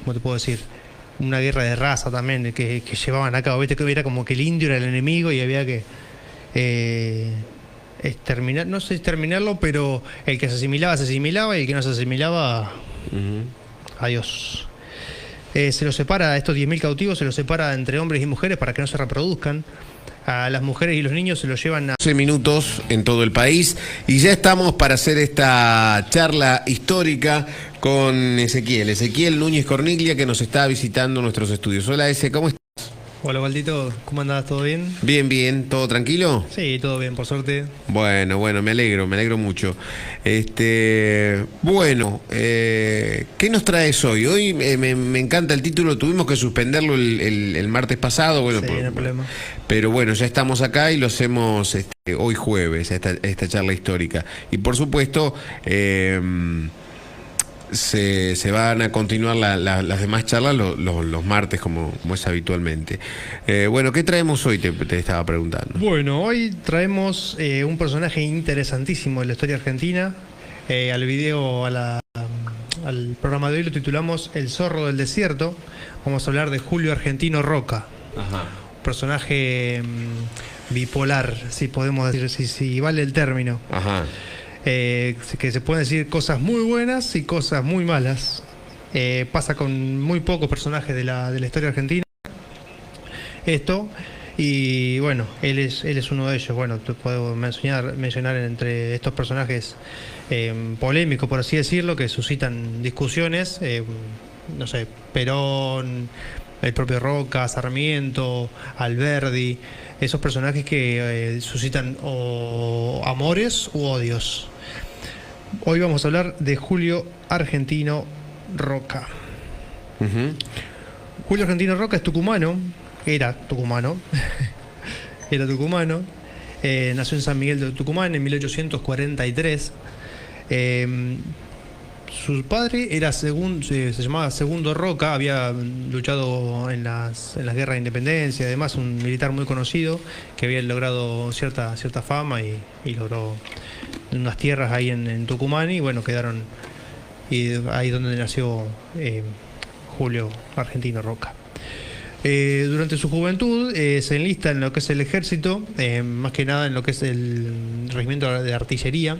¿cómo te puedo decir? Una guerra de raza también que llevaban a cabo. Viste que era como que el indio era el enemigo y había que exterminar, no sé exterminarlo, pero el que se asimilaba y el que no se asimilaba, adiós. Se los separa, a estos 10.000 cautivos se los separa entre hombres y mujeres para que no se reproduzcan. A las mujeres y los niños se los llevan a 12 minutos en todo el país y ya estamos para hacer esta charla histórica con Ezequiel Núñez Corniglia, que nos está visitando nuestros estudios. Hola, ¿cómo estás? Hola, Valdito, ¿cómo andás? ¿Todo bien? Bien, ¿todo tranquilo? Sí, todo bien, por suerte. Bueno, me alegro mucho. Bueno, ¿qué nos traes hoy? Hoy me encanta el título, tuvimos que suspenderlo el martes pasado, bueno, Sí, no hay problema. pero bueno, ya estamos acá y lo hacemos hoy jueves, esta charla histórica. Y por supuesto, se van a continuar las demás charlas los martes como es habitualmente. Bueno, ¿qué traemos hoy? Te estaba preguntando. Bueno, hoy traemos un personaje interesantísimo de la historia argentina. Al programa de hoy lo titulamos El zorro del desierto. Vamos a hablar de Julio Argentino Roca. Ajá. Un personaje bipolar, si podemos decir, si vale el término. Ajá. Que se pueden decir cosas muy buenas y cosas muy malas. Pasa con muy pocos personajes de la historia argentina esto, y bueno, él es uno de ellos. Bueno, te puedo mencionar entre estos personajes polémicos, por así decirlo, que suscitan discusiones, no sé, Perón, el propio Roca, Sarmiento, Alberdi, esos personajes que suscitan o amores u odios. Hoy vamos a hablar de Julio Argentino Roca. Julio Argentino Roca es tucumano, era tucumano, nació en San Miguel de Tucumán en 1843. Su padre era se llamaba Segundo Roca, había luchado en las guerras de independencia, además un militar muy conocido que había logrado cierta fama y logró unas tierras ahí en Tucumán, y bueno, quedaron, y ahí donde nació Julio Argentino Roca. Durante su juventud se enlista en lo que es el ejército, más que nada en lo que es el regimiento de artillería,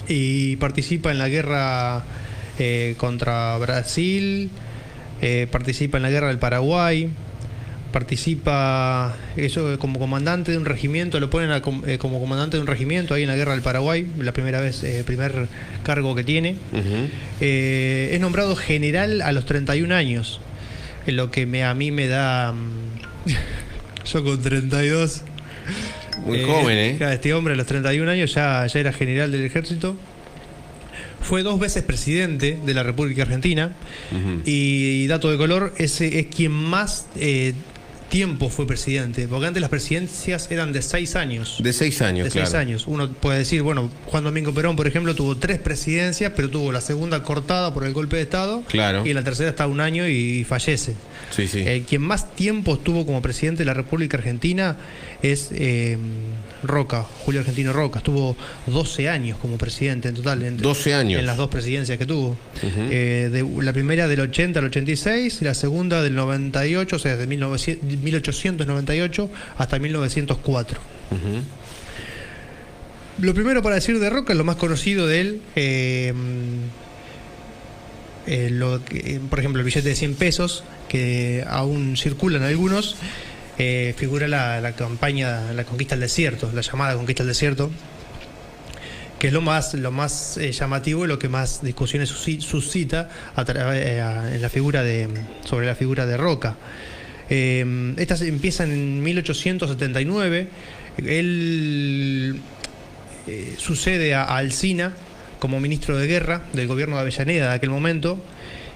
y participa en la guerra contra Brasil, participa en la guerra del Paraguay, participa como comandante de un regimiento, lo ponen como comandante de un regimiento ahí en la guerra del Paraguay, la primera vez, primer cargo que tiene. Es nombrado general a los 31 años, lo que a mí me da... yo con 32... Muy joven, Este hombre a los 31 años ya era general del ejército. Fue 2 veces presidente de la República Argentina. Y dato de color, ese es quien más tiempo fue presidente, porque antes las presidencias eran de 6 años. De 6 años, de 6 años. Uno puede decir, bueno, Juan Domingo Perón, por ejemplo, tuvo 3 presidencias, pero tuvo la segunda cortada por el golpe de Estado. Claro. Y en la tercera está 1 año y fallece. Sí, sí. Quien más tiempo estuvo como presidente de la República Argentina es Roca, Julio Argentino Roca. Estuvo 12 años como presidente en total. 12 años. En las 2 presidencias que tuvo. La primera del 80 al 86, y la segunda del 98, o sea, de 1898 hasta 1904. Lo primero para decir de Roca, lo más conocido de él, por ejemplo, el billete de 100 pesos, que aún circulan algunos, figura la campaña, la conquista del desierto, la llamada conquista del desierto, que es lo más llamativo y lo que más discusiones suscita sobre la figura de Roca. Estas empiezan en 1879. Él sucede a Alsina como ministro de guerra del gobierno de Avellaneda de aquel momento,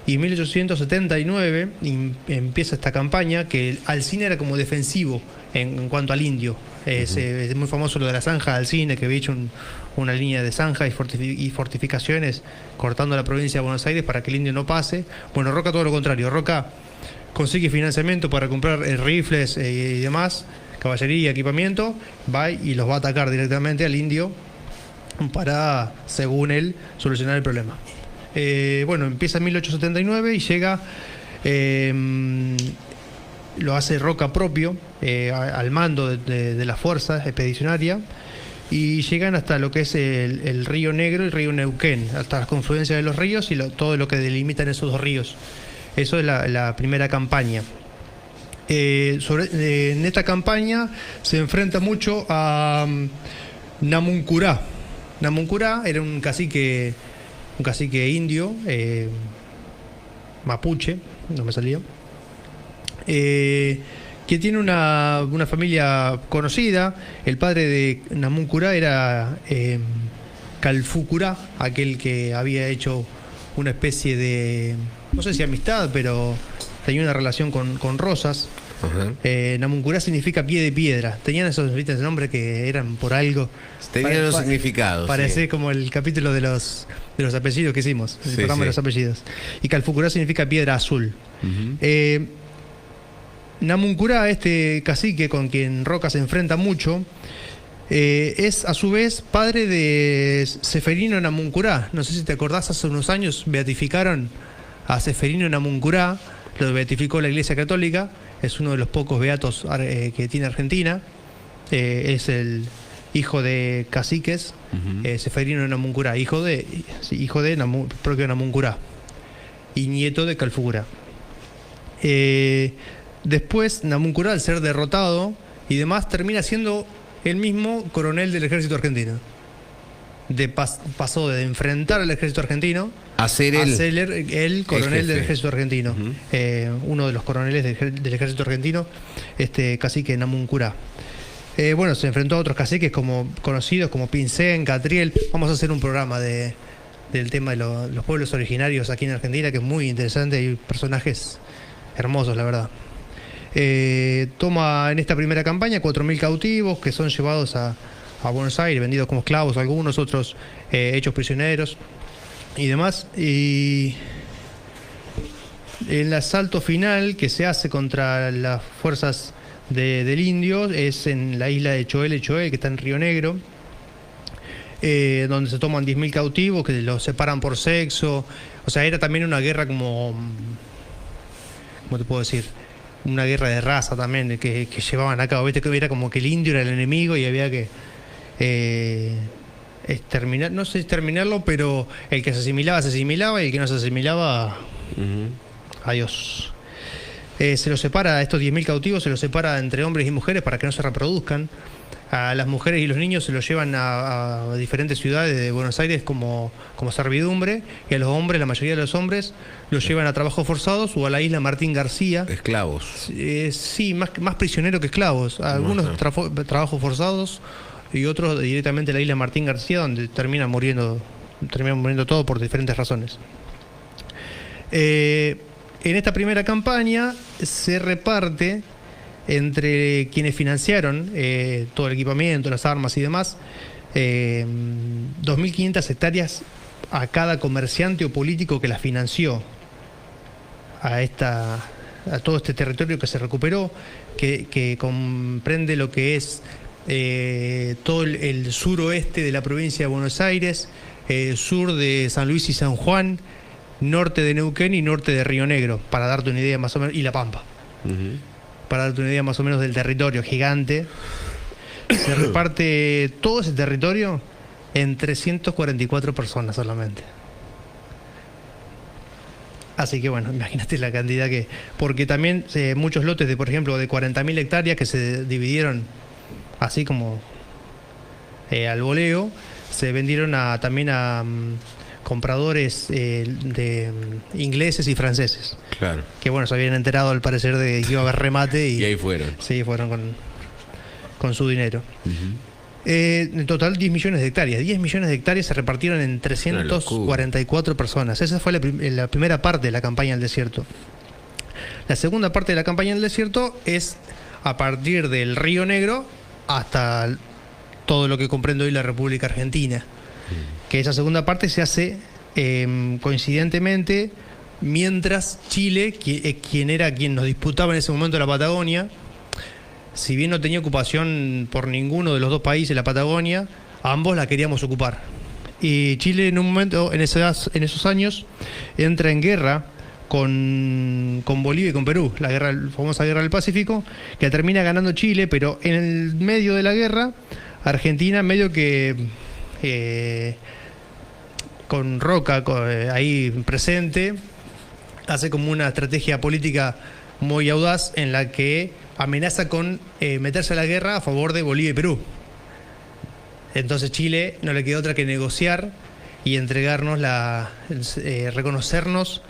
y en 1879 empieza esta campaña, que Alsina era como defensivo en cuanto al indio. Es muy famoso lo de la zanja de Alsina, que había hecho una línea de zanja y fortificaciones cortando la provincia de Buenos Aires para que el indio no pase. Bueno, Roca todo lo contrario. Roca consigue financiamiento para comprar rifles y demás, caballería, equipamiento, va y los va a atacar directamente al indio para, según él, solucionar el problema. Bueno, empieza en 1879 y llega, lo hace Roca propio, al mando de la fuerza expedicionaria, y llegan hasta lo que es el río Negro y el río Neuquén, hasta las confluencias de los ríos y todo lo que delimitan esos dos ríos. Eso es la primera campaña. En esta campaña se enfrenta mucho a Namuncurá. Namuncurá era un cacique indio, mapuche, no me salía, que tiene una familia conocida. El padre de Namuncurá era Calfucurá, aquel que había hecho una especie de, no sé si amistad, pero tenía una relación con Rosas. Namuncurá significa pie de piedra. Tenían esos, ¿viste? Ese nombre que eran por algo. Tenían los significados. Parece como el capítulo de los apellidos que hicimos, el programa de los apellidos. Y Calfucurá significa piedra azul. Namuncurá, este cacique con quien Roca se enfrenta mucho, es a su vez padre de Seferino Namuncurá. No sé si te acordás, hace unos años beatificaron a Seferino Namuncurá, lo beatificó la Iglesia Católica, es uno de los pocos beatos que tiene Argentina, es el hijo de caciques, Seferino Namuncurá, hijo de propio Namuncurá y nieto de Calfucurá. Después Namuncurá, al ser derrotado y demás, termina siendo el mismo coronel del ejército argentino. Pasó de enfrentar al ejército argentino a ser el coronel del ejército argentino. Uno de los coroneles del ejército argentino, cacique Namuncurá. Bueno, se enfrentó a otros caciques conocidos como Pincén, Catriel. Vamos a hacer un programa del tema de los pueblos originarios aquí en Argentina, que es muy interesante. Hay personajes hermosos, la verdad. Toma en esta primera campaña 4.000 cautivos que son llevados a Buenos Aires, vendidos como esclavos, algunos otros hechos prisioneros y demás. Y el asalto final que se hace contra las fuerzas del indio es en la isla de Choel, que está en Río Negro, donde se toman 10.000 cautivos que los separan por sexo. O sea, era también una guerra ¿cómo te puedo decir? Una guerra de raza también que llevaban a cabo. Viste que era como que el indio era el enemigo y había que exterminar, no sé exterminarlo, pero el que se asimilaba y el que no se asimilaba, adiós. Se los separa, estos 10.000 cautivos se los separa entre hombres y mujeres para que no se reproduzcan. A las mujeres y los niños se los llevan a diferentes ciudades de Buenos Aires como servidumbre, y a los hombres, la mayoría de los hombres, los llevan a trabajos forzados o a la isla Martín García. Esclavos. Sí, más prisioneros que esclavos. Algunos trabajos forzados y otros directamente a la isla Martín García, donde terminan muriendo todos por diferentes razones. En esta primera campaña se reparte entre quienes financiaron todo el equipamiento, las armas y demás, 2.500 hectáreas a cada comerciante o político que las financió a todo este territorio que se recuperó, que comprende lo que es todo el suroeste de la provincia de Buenos Aires, sur de San Luis y San Juan, norte de Neuquén y norte de Río Negro, para darte una idea más o menos, y La Pampa. Para darte una idea más o menos del territorio gigante. Se reparte todo ese territorio en 344 personas solamente. Así que bueno, imagínate la cantidad porque también muchos lotes de, por ejemplo, de 40.000 hectáreas que se dividieron así como al voleo, se vendieron también a compradores de ingleses y franceses. Claro. Que bueno, se habían enterado al parecer de que iba a haber remate y ahí fueron. Sí, fueron con su dinero. En total 10 millones de hectáreas. 10 millones de hectáreas se repartieron en 344 personas. Esa fue la primera parte de la campaña del desierto. La segunda parte de la campaña del desierto es a partir del Río Negro hasta todo lo que comprende hoy la República Argentina. Que esa segunda parte se hace coincidentemente mientras Chile, quien nos disputaba en ese momento la Patagonia, si bien no tenía ocupación por ninguno de los dos países la Patagonia, ambos la queríamos ocupar. Y Chile en un momento, en esos años, entra en guerra con Bolivia y con Perú, la famosa guerra del Pacífico, que termina ganando Chile, pero en el medio de la guerra, Argentina medio que con Roca ahí presente, hace como una estrategia política muy audaz en la que amenaza con meterse a la guerra a favor de Bolivia y Perú. Entonces Chile no le quedó otra que negociar y entregarnos reconocernos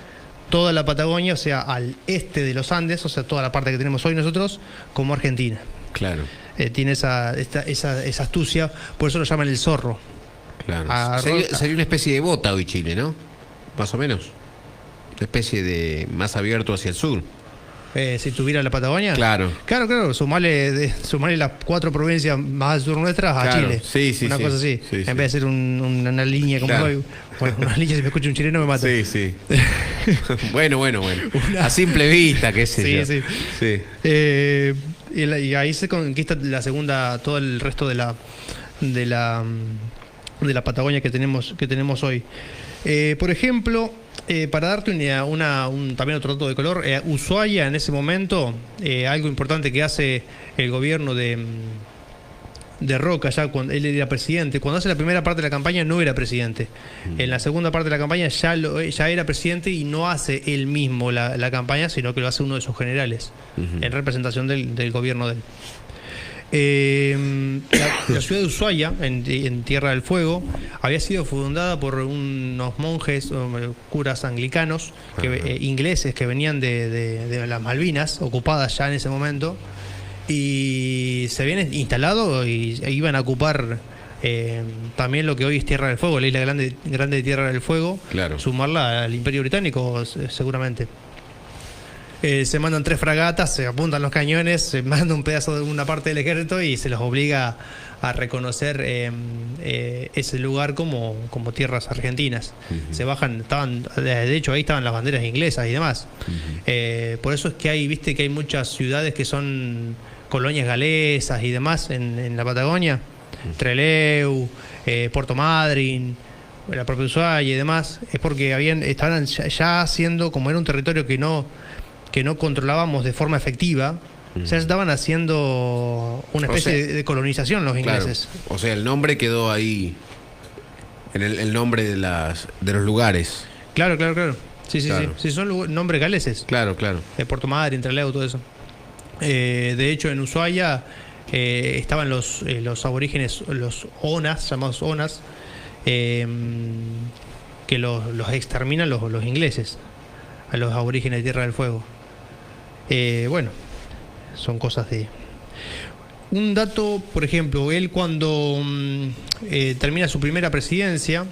toda la Patagonia, o sea, al este de los Andes, o sea, toda la parte que tenemos hoy nosotros, como Argentina. Claro. Tiene esa astucia, por eso lo llaman el zorro. Claro. Sería una especie de bota hoy Chile, ¿no? Más o menos. Una especie de más abierto hacia el sur. Si tuviera la Patagonia. Claro. Claro, sumarle las 4 provincias más al sur nuestras a Chile. Sí, una cosa así. Sí, en vez de ser una línea como hoy. Bueno, una línea, si me escucha un chileno me mata. Sí. Bueno. A simple vista, qué sé yo. Sí. Y ahí se conquista la segunda, todo el resto de la Patagonia que tenemos hoy. Por ejemplo, para darte una idea, también otro dato de color, Ushuaia en ese momento, algo importante que hace el gobierno de Roca, ya cuando él era presidente, cuando hace la primera parte de la campaña no era presidente. En la segunda parte de la campaña ya era presidente y no hace él mismo la campaña, sino que lo hace uno de sus generales, en representación del gobierno de él. La ciudad de Ushuaia, en Tierra del Fuego, había sido fundada por unos monjes, curas anglicanos, ingleses que venían de las Malvinas, ocupadas ya en ese momento, y se habían instalado e iban a ocupar también lo que hoy es Tierra del Fuego, la isla grande de Tierra del Fuego, claro. Sumarla al Imperio Británico seguramente. Se mandan 3 fragatas, se apuntan los cañones, se manda un pedazo de una parte del ejército y se los obliga a reconocer ese lugar como tierras argentinas. Se bajan, de hecho ahí estaban las banderas inglesas y demás. Por eso es que hay muchas ciudades que son colonias galesas y demás en la Patagonia, Trelew, Puerto Madryn, la propia Ushuaia y demás, es porque estaban ya haciendo, como era un territorio que no controlábamos de forma efectiva, ya estaban haciendo una especie de colonización los ingleses. Claro. O sea, el nombre quedó ahí, en el nombre de los lugares. Claro. Sí, son nombres galeses. Claro. Puerto Madryn, Trelew, todo eso. De hecho, en Ushuaia estaban los aborígenes, los Onas, llamados Onas, que los exterminan los ingleses, a los aborígenes de Tierra del Fuego. Bueno, son cosas de... Un dato, por ejemplo, él cuando termina su primera presidencia,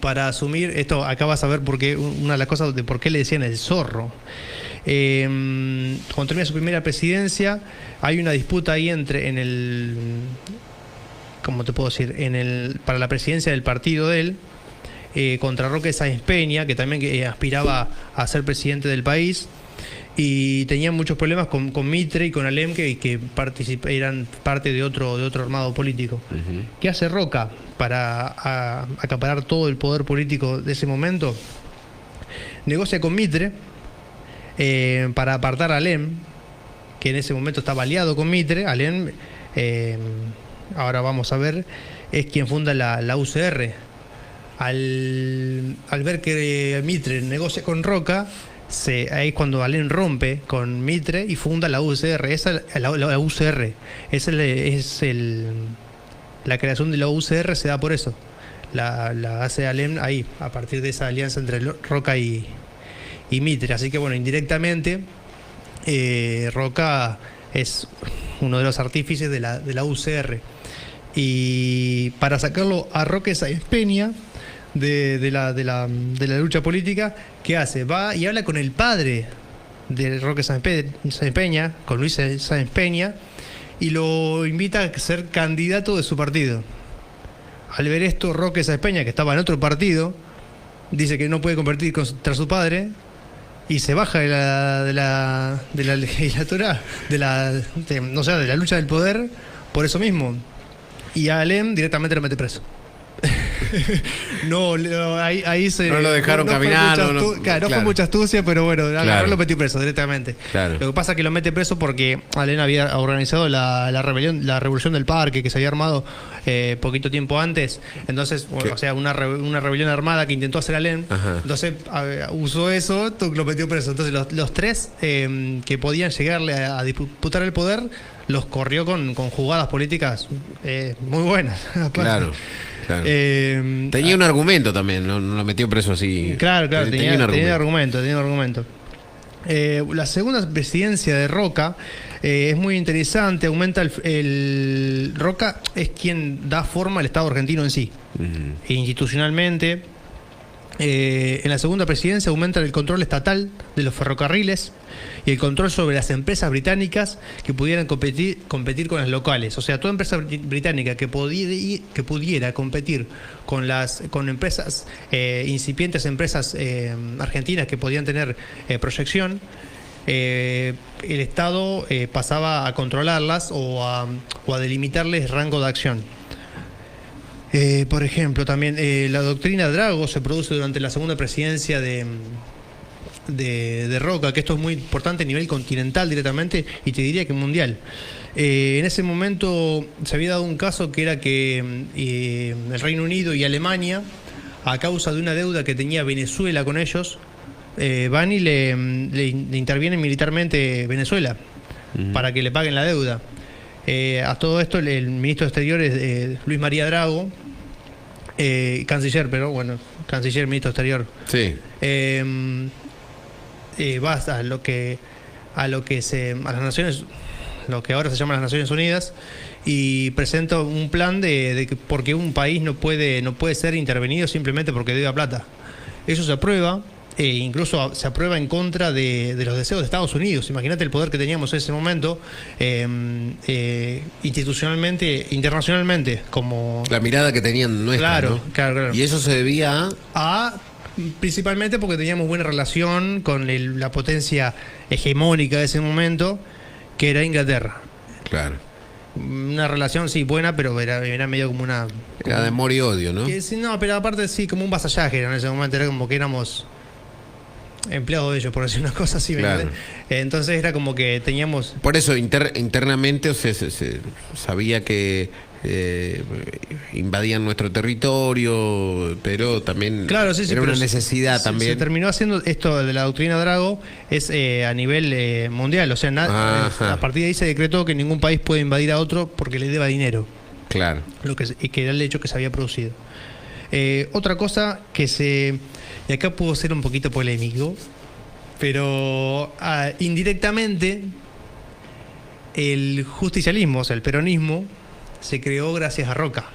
para asumir, esto acá vas a ver una de las cosas de por qué le decían el zorro. Cuando termina su primera presidencia, hay una disputa ahí ¿cómo te puedo decir? Para la presidencia del partido de él, contra Roque Sáenz Peña, que también aspiraba a ser presidente del país, y tenían muchos problemas con Mitre y con Alem, que eran parte de otro armado político. ¿Qué hace Roca para acaparar todo el poder político de ese momento? Negocia con Mitre para apartar a Alem, que en ese momento estaba aliado con Mitre. Alem, ahora vamos a ver, es quien funda la UCR. Al ver que Mitre negocia con Roca, ahí es cuando Alem rompe con Mitre y funda la UCR. La UCR la creación de la UCR se da por eso. La hace Alem ahí, a partir de esa alianza entre Roca y Mitre. Así que bueno, indirectamente Roca es uno de los artífices de la UCR. Y para sacarlo a Roque Sáenz Peña de la lucha política, ¿qué hace? Va y habla con el padre de Roque Sáenz Peña, con Luis Sáenz Peña, y lo invita a ser candidato de su partido. Al ver esto, Roque Sáenz Peña, que estaba en otro partido, dice que no puede competir contra su padre y se baja de la legislatura, de la lucha del poder, por eso mismo. Y a Alem directamente lo mete preso. No, ahí se... No lo dejaron caminar. Claro, no fue mucha astucia, pero bueno, agarró, lo metió preso directamente. Claro. Lo que pasa es que lo mete preso porque Alem había organizado la rebelión, la revolución del parque, que se había armado poquito tiempo antes. Entonces, bueno, o sea, una rebelión armada que intentó hacer Alem. Ajá. Entonces usó eso, lo metió preso. Entonces los tres que podían llegarle a disputar el poder, los corrió con jugadas políticas muy buenas. Claro. Claro. Tenía un argumento también, no lo metió preso así. Claro, tenía un argumento. La segunda presidencia de Roca es muy interesante, aumenta Roca es quien da forma al Estado argentino en sí, institucionalmente. En la segunda presidencia aumenta el control estatal de los ferrocarriles y el control sobre las empresas británicas que pudieran competir con las locales. O sea, toda empresa británica que pudiera competir con empresas, incipientes empresas argentinas que podían tener proyección, el Estado pasaba a controlarlas o a delimitarles rango de acción. Por ejemplo, también la doctrina Drago se produce durante la segunda presidencia de Roca, que esto es muy importante a nivel continental directamente y te diría que mundial. En ese momento se había dado un caso que era que el Reino Unido y Alemania, a causa de una deuda que tenía Venezuela con ellos, van y le intervienen militarmente Venezuela para que le paguen la deuda. A todo esto el ministro de Exteriores Luis María Drago, canciller, ministro de Exterior, sí. Va a lo que a las Naciones, lo que ahora se llama las Naciones Unidas, y presenta un plan de que porque un país no puede ser intervenido simplemente porque debe plata. Eso se aprueba. Incluso se aprueba en contra de los deseos de Estados Unidos. Imagínate el poder que teníamos en ese momento, institucionalmente, internacionalmente, como... La mirada que tenían nuestra, claro, ¿no? Claro. Y eso se debía principalmente porque teníamos buena relación con la potencia hegemónica de ese momento, que era Inglaterra. Claro. Una relación, sí, buena, pero era medio como una... Era de amor y odio, ¿no? No, pero aparte sí, como un vasallaje en ese momento, era como que éramos... empleado de ellos, por decir una cosa así. Claro. Entonces era como que teníamos... Por eso internamente se sabía que invadían nuestro territorio, pero también claro, sí, era una necesidad también. Se terminó haciendo esto de la doctrina Drago, es a nivel mundial, o sea, a partir de ahí se decretó que ningún país puede invadir a otro porque le deba dinero. Claro. Que era el hecho que se había producido. Otra cosa y acá puedo ser un poquito polémico, pero indirectamente el justicialismo, o sea, el peronismo, se creó gracias a Roca.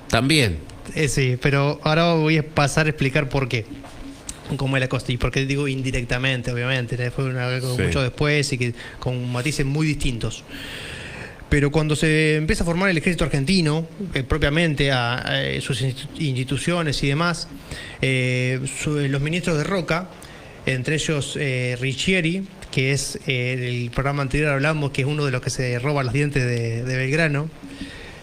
También. Sí, pero ahora voy a pasar a explicar por qué. Cómo es la cosa, y por qué digo indirectamente, obviamente. Fue algo mucho después y que con matices muy distintos. Pero cuando se empieza a formar el ejército argentino, propiamente a sus instituciones y demás, los ministros de Roca, entre ellos Riccieri, que es el programa anterior hablamos, que es uno de los que se roba los dientes de Belgrano,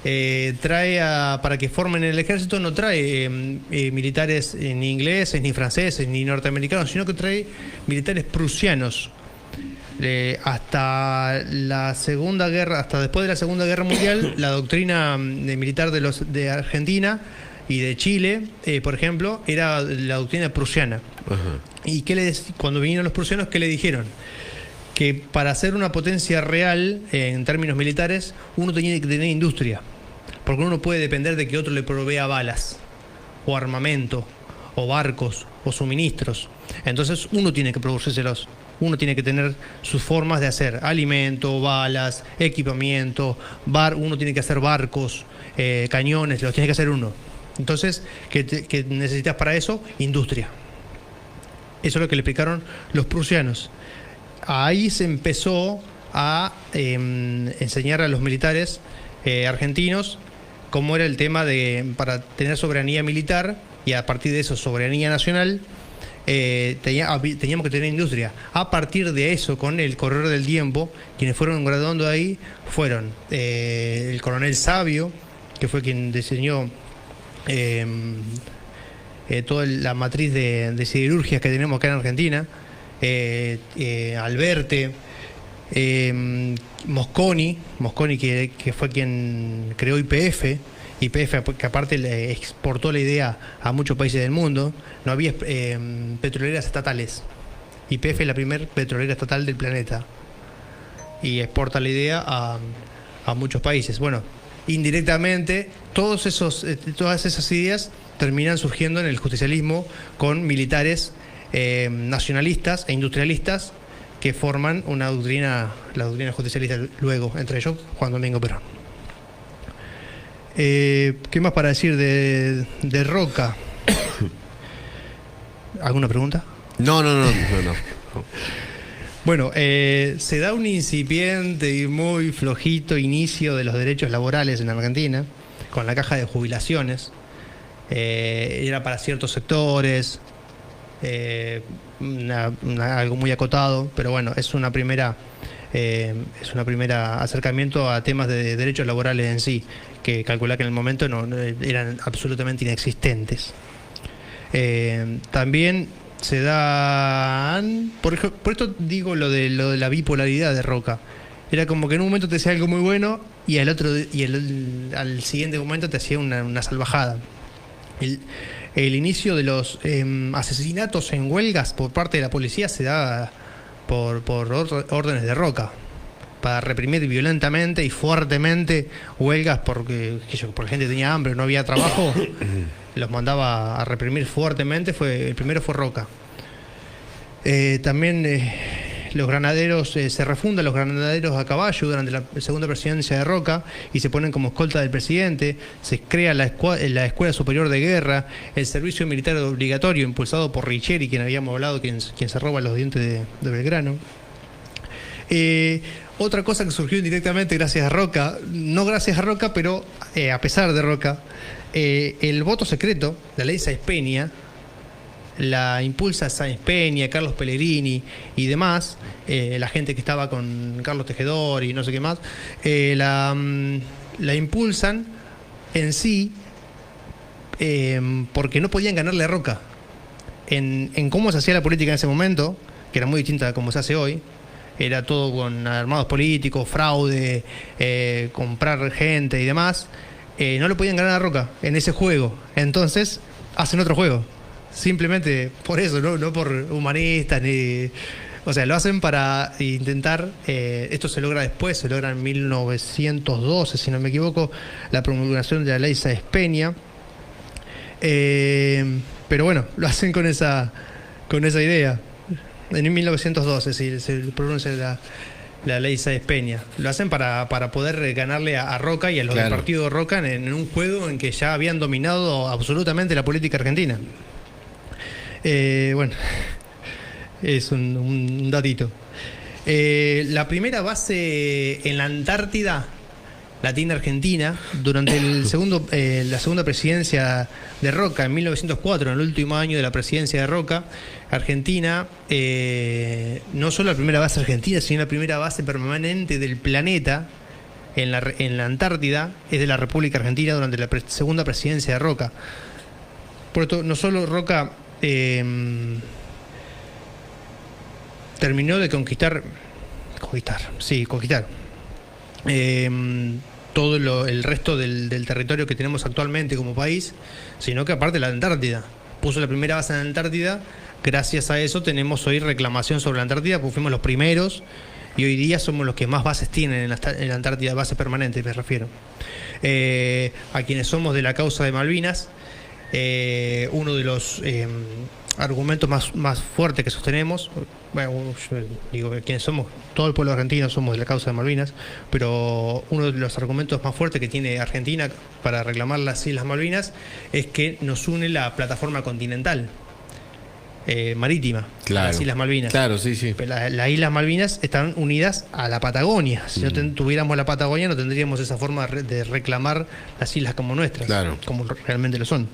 trae para que formen el ejército, no trae militares ni ingleses, ni franceses, ni norteamericanos, sino que trae militares prusianos. Hasta la Segunda Guerra, hasta después de la Segunda Guerra Mundial, la doctrina militar de Argentina y de Chile, por ejemplo, era la doctrina prusiana. Ajá. ¿Y cuando vinieron los prusianos, qué le dijeron? Que para ser una potencia real en términos militares, uno tenía que tener industria, porque uno no puede depender de que otro le provea balas, o armamento, o barcos, o suministros. Entonces uno tiene que producírselos. Uno tiene que tener sus formas de hacer alimento, balas, equipamiento, uno tiene que hacer barcos, cañones, los tiene que hacer uno. Entonces, ¿qué necesitas para eso? Industria. Eso es lo que le explicaron los prusianos. Ahí se empezó a enseñar a los militares argentinos cómo era el tema para tener soberanía militar y a partir de eso soberanía nacional. Teníamos que tener industria. A partir de eso, con el correr del tiempo, quienes fueron graduando ahí fueron el coronel Sabio, que fue quien diseñó toda la matriz de siderurgias que tenemos acá en Argentina, Alberte, Mosconi que fue quien creó YPF, que aparte le exportó la idea a muchos países del mundo. No había petroleras estatales. YPF es la primera petrolera estatal del planeta y exporta la idea a muchos países. Bueno, indirectamente todas esas ideas terminan surgiendo en el justicialismo con militares nacionalistas e industrialistas que forman la doctrina justicialista luego, entre ellos Juan Domingo Perón. ¿Qué más para decir de Roca? ¿Alguna pregunta? No. Bueno, se da un incipiente y muy flojito inicio de los derechos laborales en Argentina, con la caja de jubilaciones. Era para ciertos sectores, algo muy acotado, pero bueno, es una primera acercamiento a temas de derechos laborales en sí, que calcula que en el momento no eran absolutamente inexistentes. También se dan, por esto digo lo de la bipolaridad de Roca. Era como que en un momento te hacía algo muy bueno y al siguiente momento te hacía una salvajada. El inicio de los asesinatos en huelgas por parte de la policía se da por órdenes de Roca, para reprimir violentamente y fuertemente huelgas porque gente tenía hambre, no había trabajo. Los mandaba a reprimir fuertemente. El primero fue Roca. También los granaderos, se refundan los granaderos a caballo durante la segunda presidencia de Roca y se ponen como escolta del presidente. Se crea la Escuela Superior de Guerra, el servicio militar obligatorio impulsado por Richeri, quien habíamos hablado, quien se roba los dientes de Belgrano. Otra cosa que surgió indirectamente gracias a Roca, no gracias a Roca, pero a pesar de Roca, el voto secreto, la ley Sáenz Peña, la impulsa Sáenz Peña, Carlos Pellegrini y demás, la gente que estaba con Carlos Tejedor y no sé qué más, la impulsan en sí porque no podían ganarle a Roca. En cómo se hacía la política en ese momento, que era muy distinta a cómo se hace hoy, era todo con armados políticos, fraude, comprar gente y demás. No le podían ganar a Roca en ese juego. Entonces hacen otro juego. Simplemente por eso, no por humanistas ni... O sea, lo hacen para intentar... esto se logra después, se logra en 1912, si no me equivoco, la promulgación de la ley Sáenz Peña. Pero bueno, lo hacen con esa idea. En 1912 se pronuncia la ley Sáenz Peña. Lo hacen para poder ganarle a Roca y a los del partido de Roca en un juego en que ya habían dominado absolutamente la política argentina. Bueno, es un datito. La primera base en la Antártida la tiene Argentina durante la segunda presidencia de Roca en 1904, en el último año de la presidencia de Roca. Argentina, no solo la primera base argentina, sino la primera base permanente del planeta en la Antártida es de la República Argentina durante la segunda presidencia de Roca. Por esto, no solo Roca terminó de conquistar todo el resto del territorio que tenemos actualmente como país, sino que aparte la Antártida. Puso la primera base en la Antártida. Gracias a eso tenemos hoy reclamación sobre la Antártida, porque fuimos los primeros y hoy día somos los que más bases tienen en la Antártida, bases permanentes me refiero. A quienes somos de la causa de Malvinas, uno de los argumentos más fuertes que sostenemos, bueno, yo digo que quienes somos, todo el pueblo argentino somos de la causa de Malvinas, pero uno de los argumentos más fuertes que tiene Argentina para reclamar las Islas Malvinas es que nos une la plataforma continental marítima, claro, las Islas Malvinas. Claro, sí. Las Islas Malvinas están unidas a la Patagonia. Si no tuviéramos la Patagonia, no tendríamos esa forma de reclamar las islas como nuestras, claro, como realmente lo son.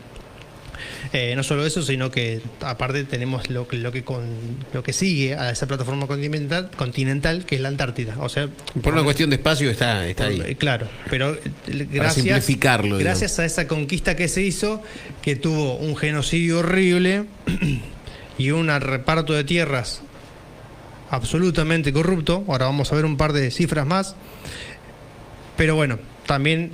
No solo eso, sino que aparte tenemos lo que sigue a esa plataforma continental, que es la Antártida. O sea, por una cuestión de espacio está ahí. Claro, pero Para simplificarlo, gracias a esa conquista que se hizo, que tuvo un genocidio horrible y un reparto de tierras absolutamente corrupto. Ahora vamos a ver un par de cifras más. Pero bueno, también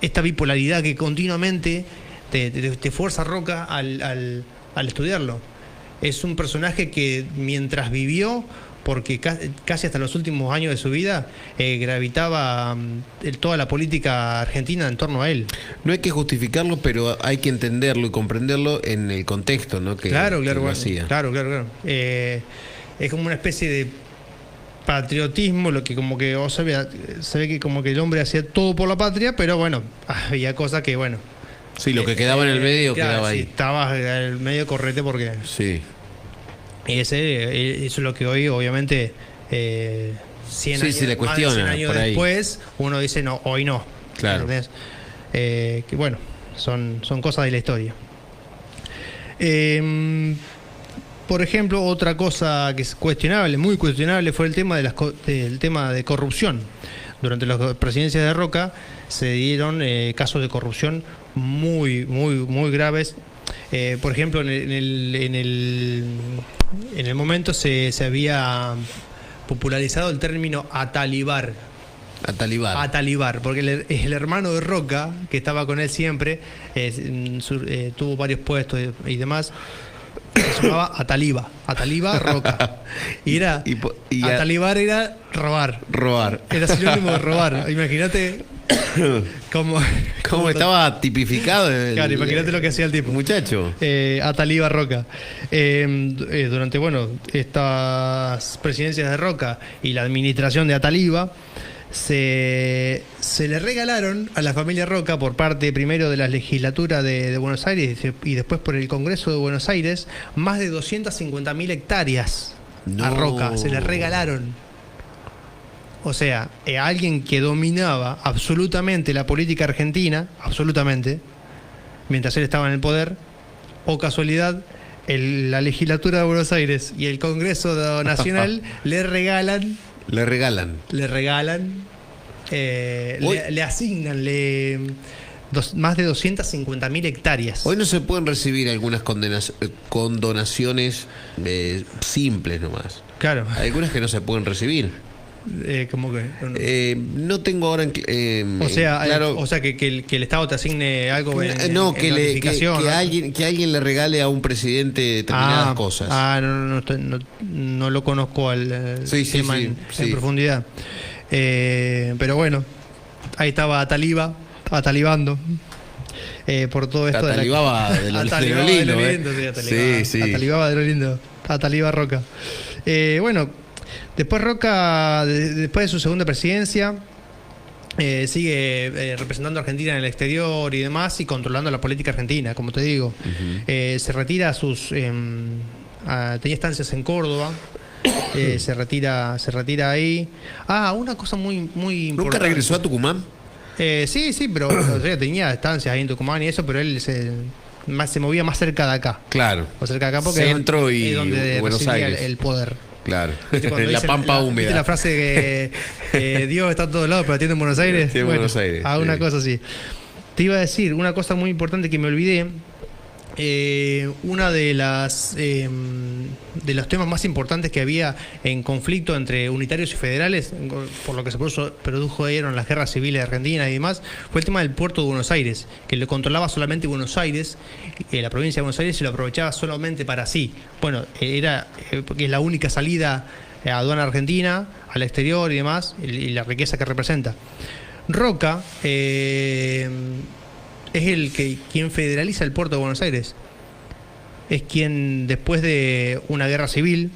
esta bipolaridad que continuamente te fuerza Roca al estudiarlo. Es un personaje que mientras vivió, porque casi hasta los últimos años de su vida, gravitaba toda la política argentina en torno a él. No hay que justificarlo, pero hay que entenderlo y comprenderlo en el contexto, ¿no? Claro. Hacía. Claro. Es como una especie de patriotismo, lo que como que se ve que como que el hombre hacía todo por la patria, pero bueno, había cosas que bueno. Sí, lo que quedaba en el medio claro, quedaba ahí. Estaba en el medio correte porque sí. Eso es lo que hoy obviamente 100 años, se le cuestiona, más de 100 años por ahí. después, uno dice no, hoy no. Claro. Que bueno, son cosas de la historia. Por ejemplo, otra cosa que es cuestionable, muy cuestionable, fue el tema del tema de corrupción. Durante las presidencias de Roca se dieron casos de corrupción muy graves. Por ejemplo, en el momento se había popularizado el término atalibar. Atalibar, porque el hermano de Roca, que estaba con él siempre, tuvo varios puestos y demás. Se llamaba Ataliba Roca. Y Atalibar era robar. Era sinónimo de robar. Imagínate cómo estaba tipificado. Claro, imagínate lo que hacía el tipo. Muchacho. Ataliba Roca. Durante, estas presidencias de Roca y la administración de Ataliba, se le regalaron a la familia Roca por parte primero de la legislatura de Buenos Aires y después por el Congreso de Buenos Aires más de 250.000 hectáreas a Roca. Se le regalaron. O sea, alguien que dominaba absolutamente la política argentina, absolutamente, mientras él estaba en el poder, o casualidad, la legislatura de Buenos Aires y el Congreso Nacional le regalan, le asignan más de 250.000 hectáreas. Hoy no se pueden recibir algunas condonaciones simples nomás. Claro. Hay algunas que no se pueden recibir. ¿Cómo que? No tengo ahora claro. O sea, que el Estado te asigne algo que alguien le regale a un presidente determinadas cosas. No lo conozco al tema en profundidad. Pero bueno, ahí estaba Atalibando por todo esto. Atalibaba de lo lindo. Atalibaba de lo lindo. Ataliba Roca. Después Roca, después de su segunda presidencia, sigue representando a Argentina en el exterior y demás, y controlando la política argentina, como te digo. Se retira tenía estancias en Córdoba. Se retira ahí. Una cosa muy importante. ¿Nunca regresó a Tucumán? Sí, pero tenía estancias ahí en Tucumán y eso, pero él se movía más cerca de acá. Claro. Más cerca de acá porque Centro es donde Buenos Aires. El poder. Claro. La pampa húmeda. ¿Viste la frase que Dios está en todos lados, pero atiende en Buenos Aires? Sí, Buenos Aires. Una cosa así. Te iba a decir una cosa muy importante que me olvidé. Una de los temas más importantes que había en conflicto entre unitarios y federales, por lo que se produjeron las guerras civiles de Argentina y demás, fue el tema del puerto de Buenos Aires, que lo controlaba solamente Buenos Aires, la provincia de Buenos Aires, y lo aprovechaba solamente para sí. Bueno, porque es la única salida a aduana argentina, al exterior y demás, y la riqueza que representa. Roca es quien federaliza el puerto de Buenos Aires. Es quien, después de una guerra civil,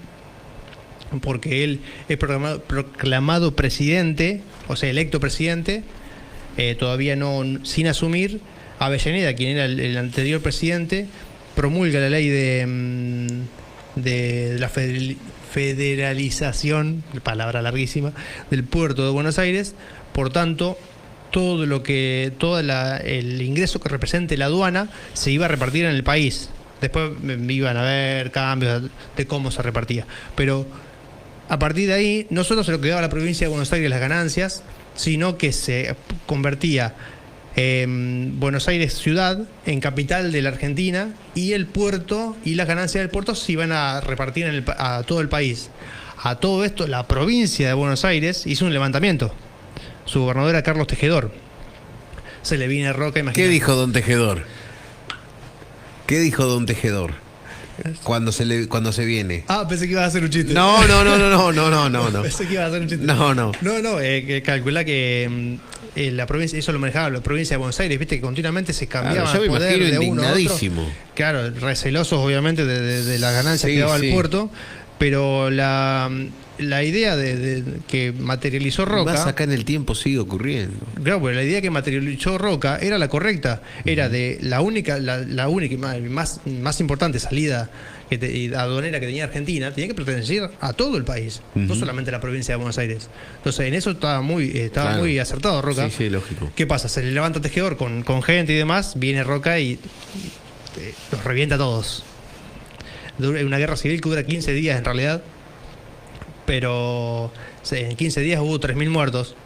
porque él es proclamado presidente, o sea, electo presidente, todavía sin asumir, Avellaneda, quien era el anterior presidente, promulga la ley de la federalización, palabra larguísima, del puerto de Buenos Aires. Por tanto, el ingreso que represente la aduana se iba a repartir en el país. Después iban a haber cambios de cómo se repartía. Pero a partir de ahí, no solo se lo quedaba a la provincia de Buenos Aires las ganancias, sino que se convertía Buenos Aires ciudad en capital de la Argentina, y el puerto y las ganancias del puerto se iban a repartir a todo el país. A todo esto, la provincia de Buenos Aires hizo un levantamiento. Su gobernador era Carlos Tejedor. Se le viene Roca, imagínate. ¿Qué dijo don Tejedor? ¿Qué dijo don Tejedor? Cuando se viene. Ah, pensé que iba a hacer un chiste. No. Pensé que iba a hacer un chiste. No. Que calcula que la provincia, eso lo manejaba la provincia de Buenos Aires, viste que continuamente se cambiaba Claro, yo me poder imagino de uno a otro. indignadísimo. Claro, recelosos obviamente de las ganancias Sí, que daba sí. el puerto, pero la idea de que materializó Roca. Más acá en el tiempo sigue ocurriendo. Claro, pero la idea que materializó Roca era la correcta, era de la única y más importante salida aduanera que tenía Argentina, tenía que pertenecer a todo el país, no solamente a la provincia de Buenos Aires. Entonces, en eso estaba Claro. muy acertado Roca. Sí, lógico. ¿Qué pasa? Se le levanta Tejedor con gente y demás, viene Roca y los revienta a todos. Dura una guerra civil que dura 15 días en realidad, pero en 15 días hubo 3.000 muertos.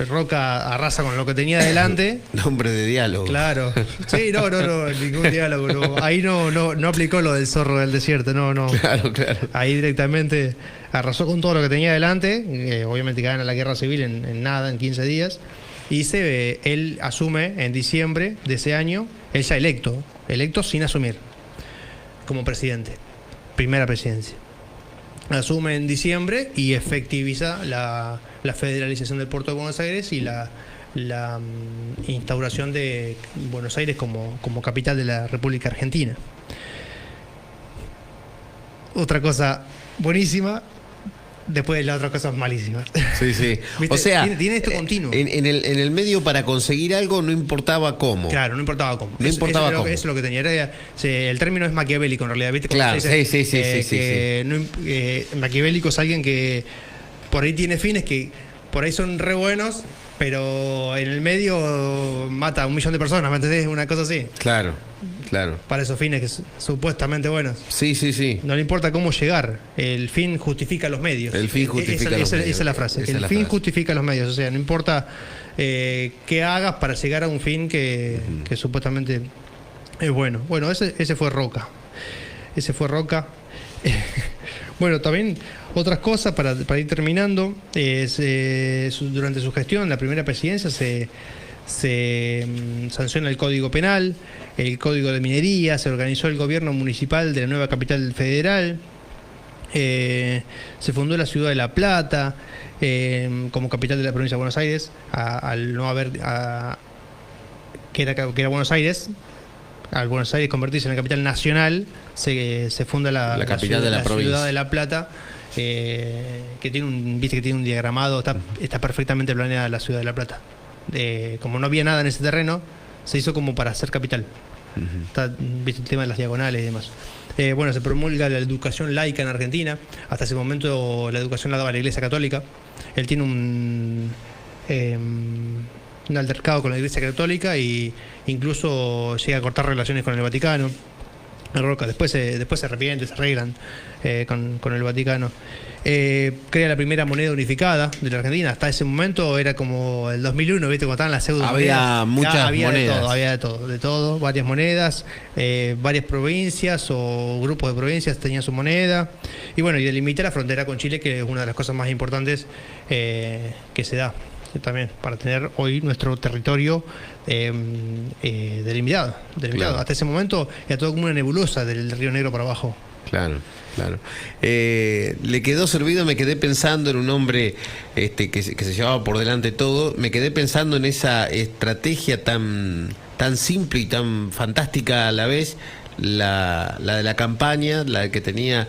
Roca arrasa con lo que tenía delante. Nombre de diálogo. Claro. Sí, no, ningún diálogo. No. Ahí no aplicó lo del zorro del desierto, no. Claro. Ahí directamente arrasó con todo lo que tenía delante. Obviamente que gana la guerra civil en nada, en 15 días. Y él asume en diciembre de ese año, él ya electo sin asumir, como presidente. Primera presidencia. Asume en diciembre y efectiviza la federalización del puerto de Buenos Aires y la instauración de Buenos Aires como capital de la República Argentina. Otra cosa buenísima, después las otras cosas malísimas. Sí. ¿Viste? O sea, tiene esto continuo. En el medio, para conseguir algo no importaba cómo. Claro, no importaba cómo. No importaba cómo. Eso es lo que tenía. El término es maquiavélico en realidad, ¿viste? Claro, se dice, sí. Maquiavélico es alguien que por ahí tiene fines que por ahí son re buenos, pero en el medio mata a 1 millón de personas, ¿me entendés? Una cosa así. Claro. Para esos fines que supuestamente buenos. Sí. No le importa cómo llegar, el fin justifica los medios. El fin justifica los medios. Esa es la frase. Esa es El la fin frase. justifica los medios. O sea, no importa qué hagas para llegar a un fin que supuestamente es bueno. Bueno, ese fue Roca. Bueno, también otras cosas para ir terminando. Durante su gestión, la primera presidencia, se sanciona el Código Penal, el Código de Minería, se organizó el gobierno municipal de la nueva capital federal, se fundó la ciudad de La Plata como capital de la provincia de Buenos Aires, al no haber que era Buenos Aires. Al Buenos Aires convertirse en la capital nacional, se funda la capital de la provincia. Ciudad de La Plata, que tiene un diagramado, está perfectamente planeada la ciudad de La Plata. Como no había nada en ese terreno, se hizo como para ser capital. ¿Viste el tema de las diagonales y demás? Se promulga la educación laica en Argentina. Hasta ese momento la educación la daba la Iglesia Católica. Él tiene un altercado con la Iglesia Católica y incluso llega a cortar relaciones con el Vaticano. Roca después se arrepiente, se arreglan con el Vaticano. Crea la primera moneda unificada de la Argentina. Hasta ese momento era como el 2001, ¿viste? Cuando estaban las pseudo monedas. Había muchas monedas. Había de todo, varias monedas, varias provincias o grupos de provincias tenían su moneda. Y delimita la frontera con Chile, que es una de las cosas más importantes que se da también para tener hoy nuestro territorio delimitado. Claro. Hasta ese momento era todo como una nebulosa del Río Negro para abajo. Claro. Le quedó servido, me quedé pensando en un hombre que se llevaba por delante todo, me quedé pensando en esa estrategia tan simple y tan fantástica a la vez, la de la campaña, la que tenía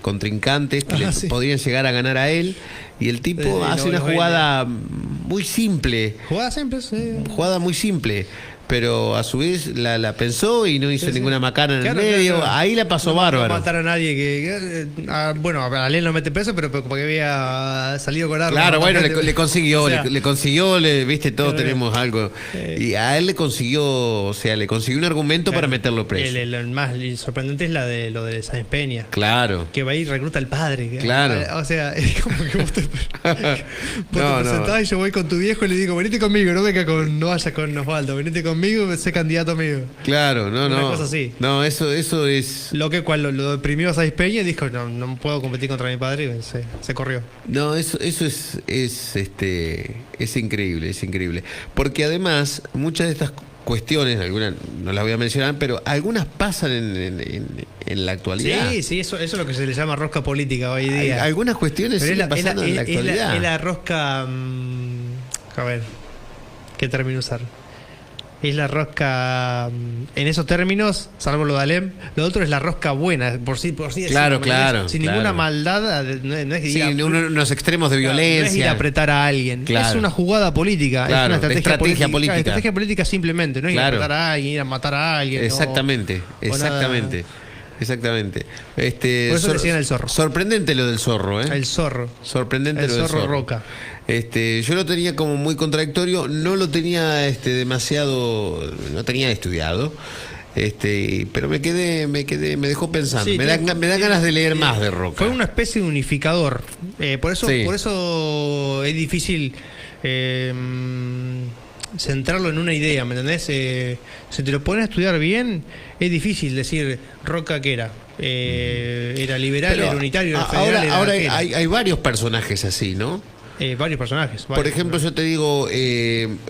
contrincantes que Sí. podían llegar a ganar a él, y el tipo hace una jugada muy simple. Jugada siempre, sí. Jugada muy simple. pero a su vez la pensó y no hizo ninguna macana en Claro, el medio. claro. Ahí la pasó No bárbaro. matar a nadie bueno, a Alén lo mete preso, pero porque había salido con armas. Claro, bueno, Gente- le consiguió, o sea, le consiguió, viste, todos Claro. tenemos algo. Y a él le consiguió, o sea, le consiguió un argumento para meterlo preso. el más sorprendente es lo de Sáenz Peña. Claro. Que va ahí y recluta al padre. Claro. O sea, es como que vos te No, presentás y yo voy con tu viejo y le digo, venite conmigo, no vayas con Osvaldo, venite conmigo, sé candidato amigo. Claro, no, Una no. cosa así. No, eso es. Lo que lo deprimió a Sáenz Peña y dijo, no puedo competir contra mi padre y se corrió. No, eso es increíble, es increíble. Porque además, muchas de estas cuestiones, algunas no las voy a mencionar, pero algunas pasan en la actualidad. Sí, eso es lo que se le llama rosca política hoy día. Algunas cuestiones Pero siguen pasando en la actualidad. es la rosca. A ver, ¿qué término usar? Es la rosca. En esos términos, salvo lo de Alem, lo otro es la rosca buena, por sí Claro, decirlo, claro, sin claro. ninguna maldad, no es que Sí, unos extremos de claro, no es ir a violencia. apretar a alguien. Claro. Es una jugada política, Claro, es una de estrategia política. Estrategia política simplemente, no es ir a Claro. apretar a alguien, ir a matar a alguien. Exactamente, o nada. exactamente. Exactamente. Por eso decían el zorro. Sorprendente lo del zorro, ¿eh? El zorro. Sorprendente El lo del zorro zorro. Roca. Yo lo tenía como muy contradictorio, no lo tenía demasiado, no tenía estudiado. Pero me dejó pensando. Sí, me dan ganas de leer más de Roca. Fue una especie de unificador. Por eso es difícil centrarlo en una idea, ¿me entendés? Si te lo pones a estudiar bien, es difícil decir Roca qué era. Era liberal, Pero era unitario, era federal, ahora ¿qué era? hay varios personajes así, ¿no? Varios personajes. Por ejemplo, yo te digo,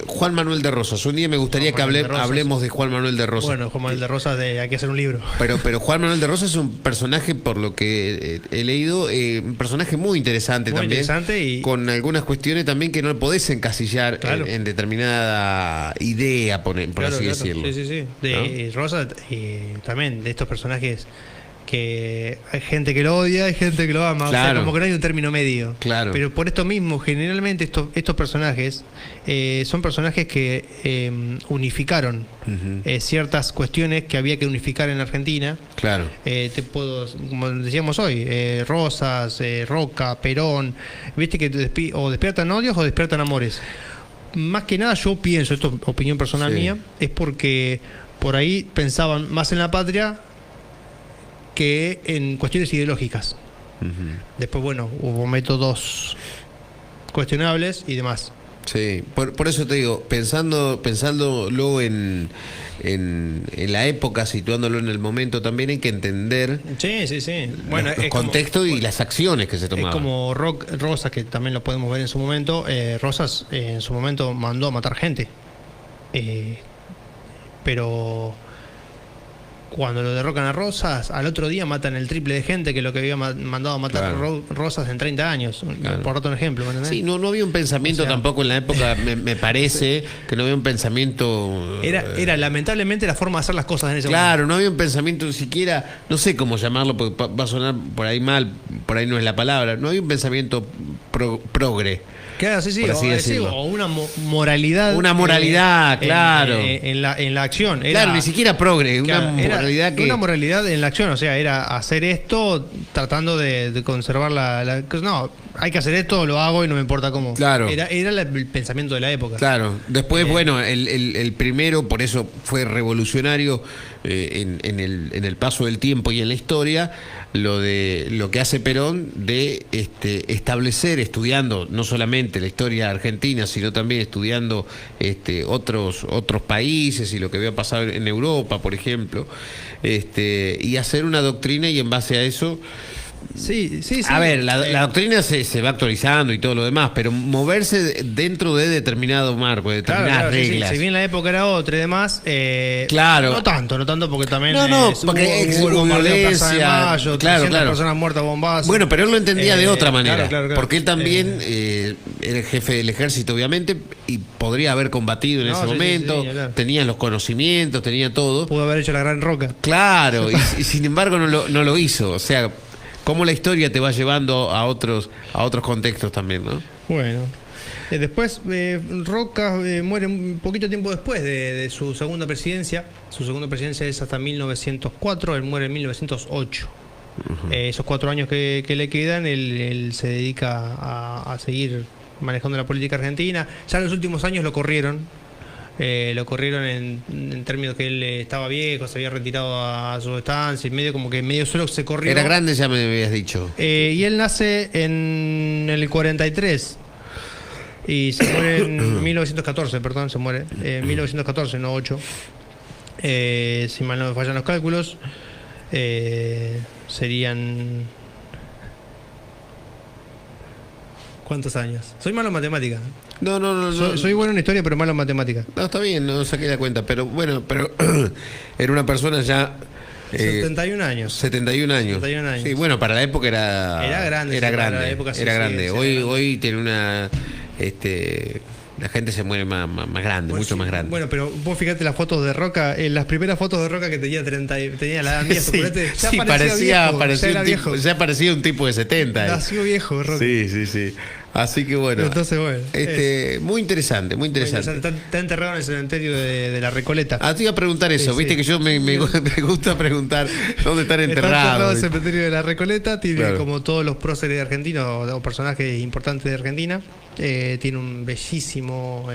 Juan Manuel de Rosas. Un día me gustaría Juan Manuel de Rosas. hablemos de Juan Manuel de Rosas. Bueno, Juan Manuel de Rosas, hay que hacer un libro. Pero Juan Manuel de Rosas es un personaje, por lo que he leído, un personaje muy interesante Muy también. interesante y- con algunas cuestiones también que no podés encasillar Claro. en determinada idea, por Claro, así claro. decirlo. Sí. De Rosas, también de estos personajes que hay gente que lo odia, hay gente que lo ama, Claro. o sea, como que no hay un término medio. Claro. Pero por esto mismo, generalmente estos personajes son personajes que unificaron Ujú. ciertas cuestiones que había que unificar en Argentina. Claro. Como decíamos hoy, Rosas, Roca, Perón, viste que o despiertan odios o despiertan amores. Más que nada yo pienso, esto es opinión personal Sí. mía, es porque por ahí pensaban más en la patria que en cuestiones ideológicas. Ujú. Después, bueno, hubo métodos cuestionables y demás. Sí, por eso te digo, pensándolo en la época, situándolo en el momento, también hay que entender Sí. Bueno, los contextos y las acciones que se es tomaban. como Rosas, que también lo podemos ver en su momento. Rosas en su momento mandó a matar gente. Pero cuando lo derrocan a Rosas, al otro día matan el triple de gente que lo que había mandado a matar Claro. Rosas en 30 años. Claro. Por otro ejemplo, ¿me entendés? Sí, no había un pensamiento O sea, tampoco en la época, me parece, que no había un pensamiento... Era lamentablemente la forma de hacer las cosas en ese Claro, no había un pensamiento siquiera, no sé cómo llamarlo, porque va a sonar por ahí mal, por ahí no es la palabra, no había un pensamiento progre. Claro, sí, por así o, decirlo. o una moralidad. Una moralidad, claro. En la acción. Claro, ni siquiera progre, Claro, una moralidad que... Una moralidad en la acción, o sea, era hacer esto tratando de conservar no, hay que hacer esto, lo hago y no me importa cómo. Claro. Era el pensamiento de la época. Claro, después, bueno, el primero, por eso fue revolucionario en el paso del tiempo y en la historia, lo que hace Perón de establecer, estudiando no solamente la historia argentina, sino también estudiando otros países y lo que había pasado en Europa, por ejemplo, y hacer una doctrina y en base a eso... Sí. A ver, la doctrina se va actualizando y todo lo demás, pero moverse dentro de determinado marco, de determinadas sí, reglas. Si bien la época era otra y demás, Claro. no tanto porque también porque hubo el bombardeo de Plaza de violencia, Mayo, claro, 300 claro. personas muertas a bombazos. Bueno, pero él lo entendía de otra manera, claro. porque él también era el jefe del ejército, obviamente, y podría haber combatido en No, ese sí, momento, sí, claro. tenía los conocimientos, tenía todo. Pudo haber hecho la Gran Roca. Claro, y sin embargo no lo hizo, o sea, cómo la historia te va llevando a otros contextos también, ¿no? Bueno. Después, Roca muere un poquito tiempo después de su segunda presidencia. Su segunda presidencia es hasta 1904, él muere en 1908. Esos 4 años que le quedan, él se dedica a seguir manejando la política argentina. Ya en los últimos años lo corrieron. En términos que él estaba viejo, se había retirado a su estancia, y medio solo se corrió. Era grande, ya me habías dicho. Y él nace en el 43 y se muere en 1914, perdón, se muere en 1914, no 8. Si mal no me fallan los cálculos, serían... ¿Cuántos años? Soy malo en matemáticas. No. Soy bueno en historia, pero malo en matemáticas. No, está bien, no saqué la cuenta, pero bueno, era una persona ya... 71 años. 71 años. 71 años. Sí, bueno, para la época era grande. Era Sí, grande. para la época, sí, era sí, grande. sí, Hoy tiene una... la gente se muere más grande, mucho más grande. Bueno, pero vos fíjate las fotos de Roca, las primeras fotos de Roca que tenía la edad mía, sí, ya parecía un tipo de 70. Nació viejo, Roca. Sí. Así que bueno. Entonces, bueno. Muy interesante. Está enterrado en el cementerio de la Recoleta. Te iba a preguntar eso, viste que yo me gusta preguntar dónde están enterrados. Está enterrado en el cementerio de la Recoleta, tiene como todos los próceres argentinos o personajes importantes de Argentina. Tiene un bellísimo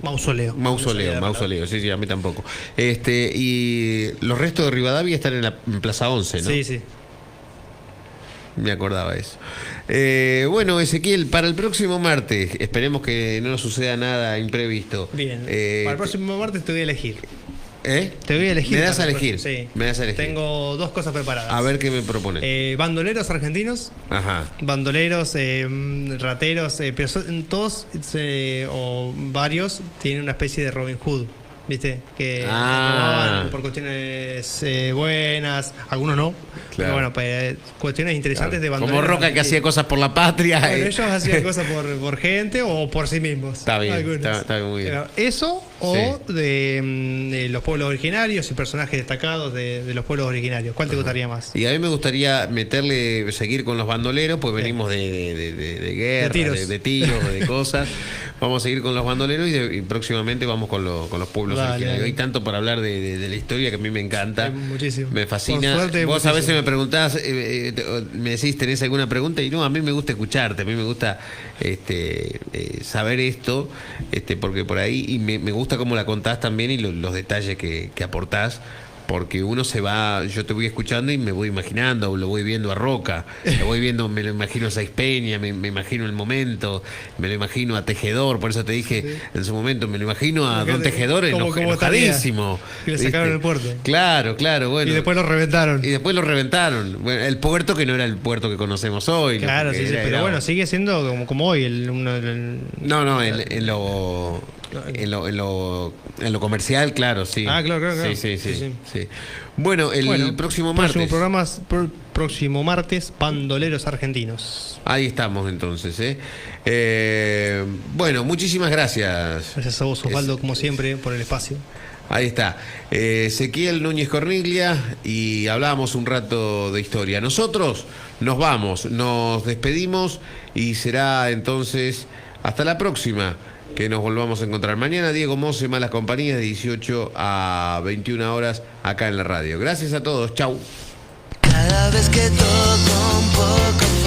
mausoleo, sí, a mí tampoco. Y los restos de Rivadavia están en Plaza 11, ¿no? Sí. Me acordaba eso. Bueno, Ezequiel, para el próximo martes, esperemos que no nos suceda nada imprevisto. Bien. Para el próximo martes te voy a elegir. Te voy a elegir. ¿Me das a elegir? Sí. Me das a elegir. Tengo 2 cosas preparadas. A ver qué me propones. Bandoleros argentinos. Ajá. Bandoleros, rateros, pero todos o varios tienen una especie de Robin Hood. ¿Viste? Que roban por cuestiones buenas, algunos no. Claro. Pero bueno, pues, cuestiones interesantes de bandoleros. Como Roca que hacía cosas por la patria. Bueno, ellos hacían cosas por gente o por sí mismos. Está bien, está muy bien. Eso o de los pueblos originarios y personajes destacados de los pueblos originarios. ¿Cuál te gustaría más? Y a mí me gustaría seguir con los bandoleros, pues venimos de guerra, de tiros, de cosas. Vamos a seguir con los bandoleros y próximamente vamos con los pueblos originarios. Hay tanto para hablar de la historia que a mí me encanta. Muchísimo. Me fascina. Vos a veces me preguntás, me decís, ¿tenés alguna pregunta? Y no, a mí me gusta escucharte, a mí me gusta saber esto, porque por ahí, y me gusta cómo la contás también y los detalles que aportás. Porque yo te voy escuchando y me voy imaginando, lo voy viendo a Roca, lo voy viendo, me lo imagino a Saiz Peña, me imagino el momento, me lo imagino a Tejedor, por eso te dije en su momento, me lo imagino a Don Tejedor enojadísimo. Que le sacaron el puerto. Claro, bueno. Y después lo reventaron. Bueno, el puerto que no era el puerto que conocemos hoy. Claro, sí, pero bueno, sigue siendo como hoy. En lo comercial, claro, sí. Claro. Sí. Bueno, próximo martes. Próximo martes, Bandoleros Argentinos. Ahí estamos entonces, bueno, muchísimas gracias. Gracias a vos, Osvaldo, como siempre, por el espacio. Ahí está. Ezequiel Núñez Corniglia, y hablábamos un rato de historia. Nosotros nos vamos, nos despedimos y será entonces hasta la próxima que nos volvamos a encontrar. Mañana Diego Mose, Malas Compañías, de 18 a 21 horas acá en la radio. Gracias a todos. Chau. Cada vez que toco un poco